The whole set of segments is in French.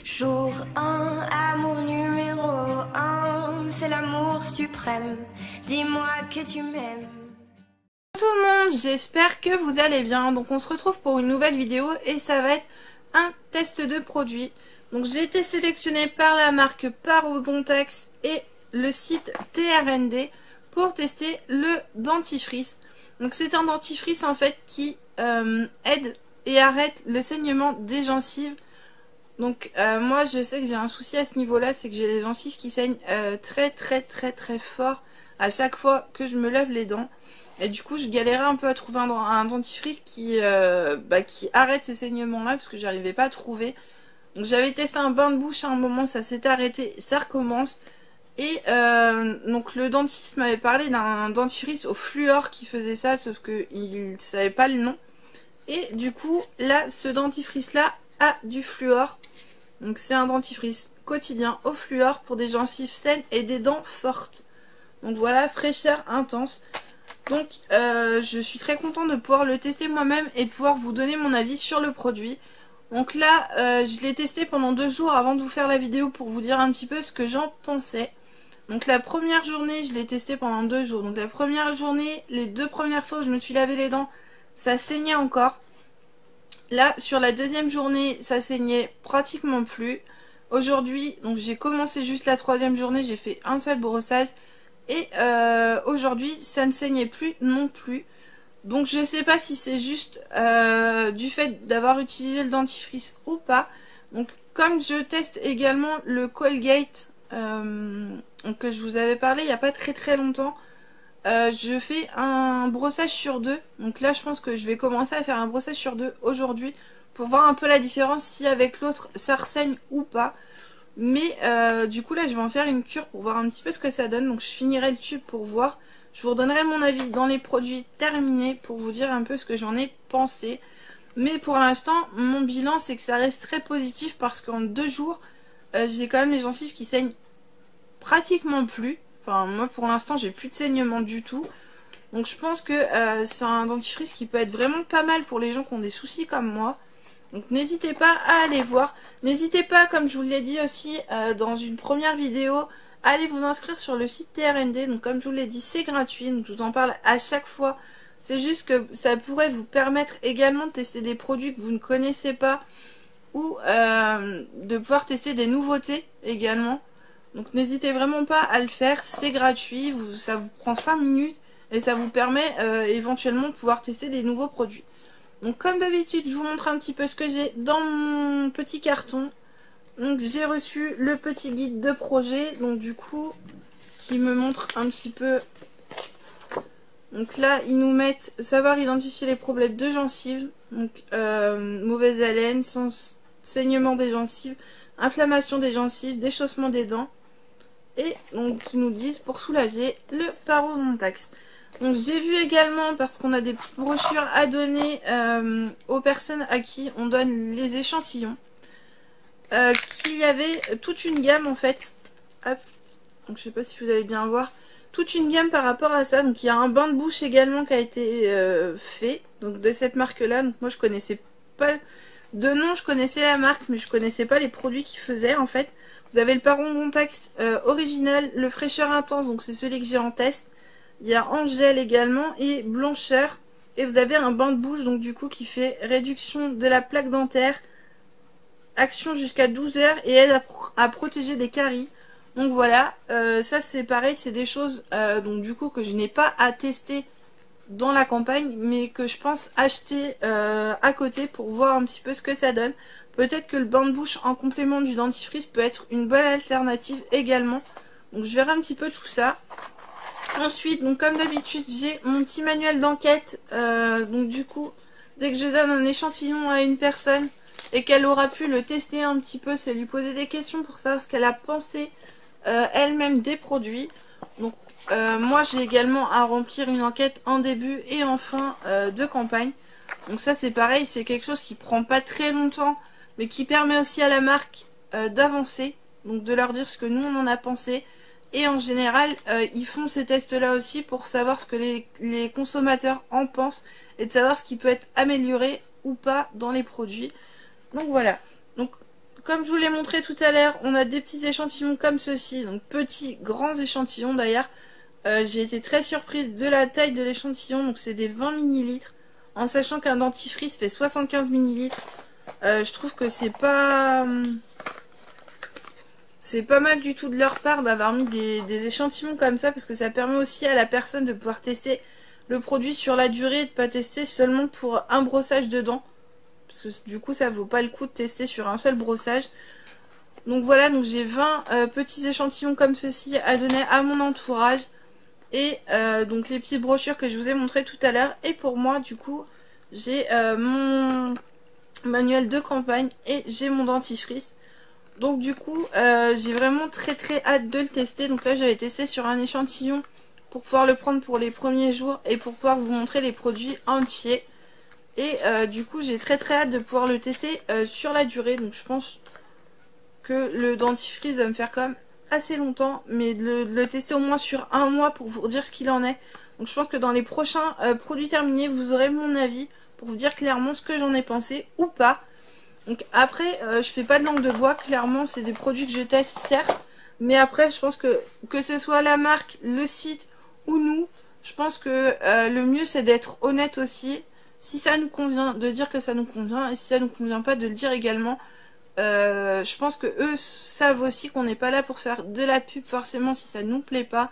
Jour 1, amour numéro 1, c'est l'amour suprême. Dis-moi que tu m'aimes. Bonjour tout le monde, j'espère que vous allez bien. Donc on se retrouve pour une nouvelle vidéo et ça va être un test de produit. Donc j'ai été sélectionnée par la marque Parodontax et le site TRND pour tester le dentifrice. Donc c'est un dentifrice en fait qui aide et arrête le saignement des gencives. Donc moi je sais que j'ai un souci à ce niveau là, c'est que j'ai les gencives qui saignent très fort à chaque fois que je me lave les dents. Et du coup je galérais un peu à trouver un dentifrice qui arrête ces saignements là parce que j'arrivais pas à trouver. Donc j'avais testé un bain de bouche à un moment, ça s'est arrêté, ça recommence. Et donc le dentiste m'avait parlé d'un dentifrice au fluor qui faisait ça, sauf qu'il ne savait pas le nom. Et du coup là ce dentifrice là a du fluor. Donc c'est un dentifrice quotidien au fluor pour des gencives saines et des dents fortes. Donc voilà, fraîcheur intense. Donc je suis très contente de pouvoir le tester moi-même et de pouvoir vous donner mon avis sur le produit. Donc là je l'ai testé pendant 2 jours avant de vous faire la vidéo pour vous dire un petit peu ce que j'en pensais. Donc la première journée je l'ai testé pendant 2 jours. Donc la première journée, les 2 premières fois où je me suis lavé les dents, ça saignait encore. Là, sur la deuxième journée, ça saignait pratiquement plus. Aujourd'hui, donc j'ai commencé juste la 3e journée, j'ai fait un seul brossage. Et aujourd'hui, ça ne saignait plus non plus. Donc je sais pas si c'est juste du fait d'avoir utilisé le dentifrice ou pas. Donc comme je teste également le Colgate que je vous avais parlé il n'y a pas très longtemps. Je fais un brossage sur 2. Donc là je pense que je vais commencer à faire un brossage sur 2 aujourd'hui pour voir un peu la différence si avec l'autre ça ressaigne ou pas. Mais du coup là je vais en faire une cure pour voir un petit peu ce que ça donne. Donc je finirai le tube pour voir. Je vous redonnerai mon avis dans les produits terminés pour vous dire un peu ce que j'en ai pensé. Mais pour l'instant mon bilan c'est que ça reste très positif parce qu'en 2 jours j'ai quand même les gencives qui saignent pratiquement plus. Enfin moi pour l'instant j'ai plus de saignement du tout. Donc je pense que c'est un dentifrice qui peut être vraiment pas mal pour les gens qui ont des soucis comme moi. Donc n'hésitez pas à aller voir. N'hésitez pas, comme je vous l'ai dit aussi dans une première vidéo, à aller vous inscrire sur le site TRND. Donc comme je vous l'ai dit, c'est gratuit. Donc je vous en parle à chaque fois. C'est juste que ça pourrait vous permettre également de tester des produits que vous ne connaissez pas. Ou de pouvoir tester des nouveautés également. Donc n'hésitez vraiment pas à le faire. C'est gratuit. Ça vous prend 5 minutes. Et ça vous permet éventuellement de pouvoir tester des nouveaux produits. Donc comme d'habitude, je vous montre un petit peu ce que j'ai dans mon petit carton. Donc j'ai reçu le petit guide de projet, donc du coup, qui me montre un petit peu. Donc là, ils nous mettent savoir identifier les problèmes de gencives. Donc mauvaise haleine, saignement des gencives, inflammation des gencives, déchaussement des dents. Et donc ils nous disent pour soulager le Parodontax. Donc j'ai vu également, parce qu'on a des petites brochures à donner aux personnes à qui on donne les échantillons, qu'il y avait toute une gamme en fait. Hop. Donc je sais pas si vous allez bien voir. Toute une gamme par rapport à ça. Donc il y a un bain de bouche également qui a été fait. Donc de cette marque là. Donc moi je connaissais pas de nom, je connaissais la marque, mais je connaissais pas les produits qu'ils faisaient en fait. Vous avez le Parodontax original, le fraîcheur intense, donc c'est celui que j'ai en test. Il y a Angèle également et blancheur. Et vous avez un bain de bouche donc du coup qui fait réduction de la plaque dentaire, action jusqu'à 12 heures et aide à protéger des caries. Donc voilà, ça c'est pareil, c'est des choses donc du coup que je n'ai pas à tester dans la campagne, mais que je pense acheter à côté pour voir un petit peu ce que ça donne. Peut-être que le bain de bouche en complément du dentifrice peut être une bonne alternative également. Donc je verrai un petit peu tout ça. Ensuite, donc comme d'habitude, j'ai mon petit manuel d'enquête. Donc du coup, dès que je donne un échantillon à une personne et qu'elle aura pu le tester un petit peu, c'est lui poser des questions pour savoir ce qu'elle a pensé elle-même des produits. Donc moi, j'ai également à remplir une enquête en début et en fin de campagne. Donc ça, c'est pareil, c'est quelque chose qui prend pas très longtemps, mais qui permet aussi à la marque d'avancer. Donc de leur dire ce que nous, on en a pensé. Et en général, ils font ces tests-là aussi pour savoir ce que les consommateurs en pensent et de savoir ce qui peut être amélioré ou pas dans les produits. Donc voilà. Donc comme je vous l'ai montré tout à l'heure, on a des petits échantillons comme ceci, donc petits, grands échantillons d'ailleurs. J'ai été très surprise de la taille de l'échantillon, donc c'est des 20 ml, en sachant qu'un dentifrice fait 75 ml. Je trouve que c'est pas mal du tout de leur part d'avoir mis des échantillons comme ça, parce que ça permet aussi à la personne de pouvoir tester le produit sur la durée et de pas tester seulement pour un brossage de dents, parce que du coup ça vaut pas le coup de tester sur un seul brossage. Donc voilà, donc j'ai 20 petits échantillons comme ceci à donner à mon entourage. Et donc les petites brochures que je vous ai montrées tout à l'heure. Et pour moi du coup j'ai mon manuel de campagne et j'ai mon dentifrice. Donc du coup j'ai vraiment très hâte de le tester. Donc là j'avais testé sur un échantillon pour pouvoir le prendre pour les premiers jours et pour pouvoir vous montrer les produits entiers. Et du coup j'ai très hâte de pouvoir le tester sur la durée. Donc je pense que le dentifrice va me faire quand même assez longtemps, mais de le tester au moins sur un mois pour vous dire ce qu'il en est. Donc je pense que dans les prochains produits terminés, vous aurez mon avis pour vous dire clairement ce que j'en ai pensé ou pas. Donc après, je fais pas de langue de bois, clairement c'est des produits que je teste certes, mais après je pense que ce soit la marque, le site ou nous, je pense que le mieux c'est d'être honnête aussi. Si ça nous convient, de dire que ça nous convient, et si ça nous convient pas, de le dire également. Je pense que eux savent aussi qu'on n'est pas là pour faire de la pub forcément si ça nous plaît pas.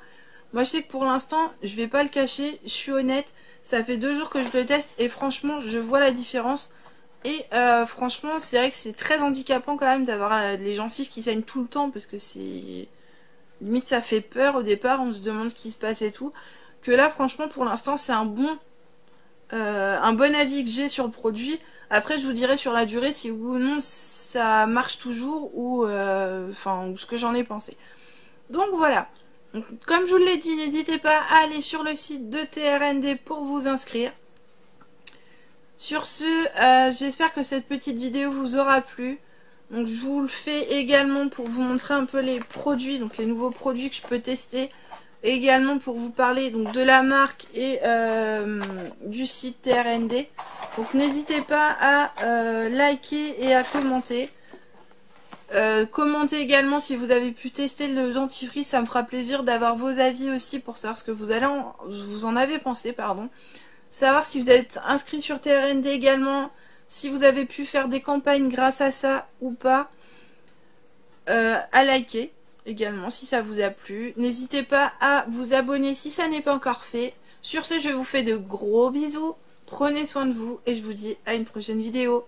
Moi je sais que pour l'instant je vais pas le cacher, je suis honnête, ça fait 2 jours que je le teste et franchement je vois la différence. Et franchement c'est vrai que c'est très handicapant quand même d'avoir les gencives qui saignent tout le temps, parce que c'est limite ça fait peur au départ, on se demande ce qui se passe et tout. Que là franchement pour l'instant c'est un bon avis que j'ai sur le produit. Après je vous dirai sur la durée si oui ou non ça marche toujours ou ce que j'en ai pensé. Donc voilà. Donc, comme je vous l'ai dit, n'hésitez pas à aller sur le site de TRND pour vous inscrire. Sur ce, j'espère que cette petite vidéo vous aura plu. Donc je vous le fais également pour vous montrer un peu les produits, donc les nouveaux produits que je peux tester. Également pour vous parler donc de la marque et du site TRND. Donc n'hésitez pas à liker et à commenter. Commentez également si vous avez pu tester le dentifrice, ça me fera plaisir d'avoir vos avis aussi pour savoir ce que vous en avez pensé, pardon. Savoir si vous êtes inscrit sur TRND également, si vous avez pu faire des campagnes grâce à ça ou pas. À liker également si ça vous a plu. N'hésitez pas à vous abonner si ça n'est pas encore fait. Sur ce, je vous fais de gros bisous. Prenez soin de vous et je vous dis à une prochaine vidéo.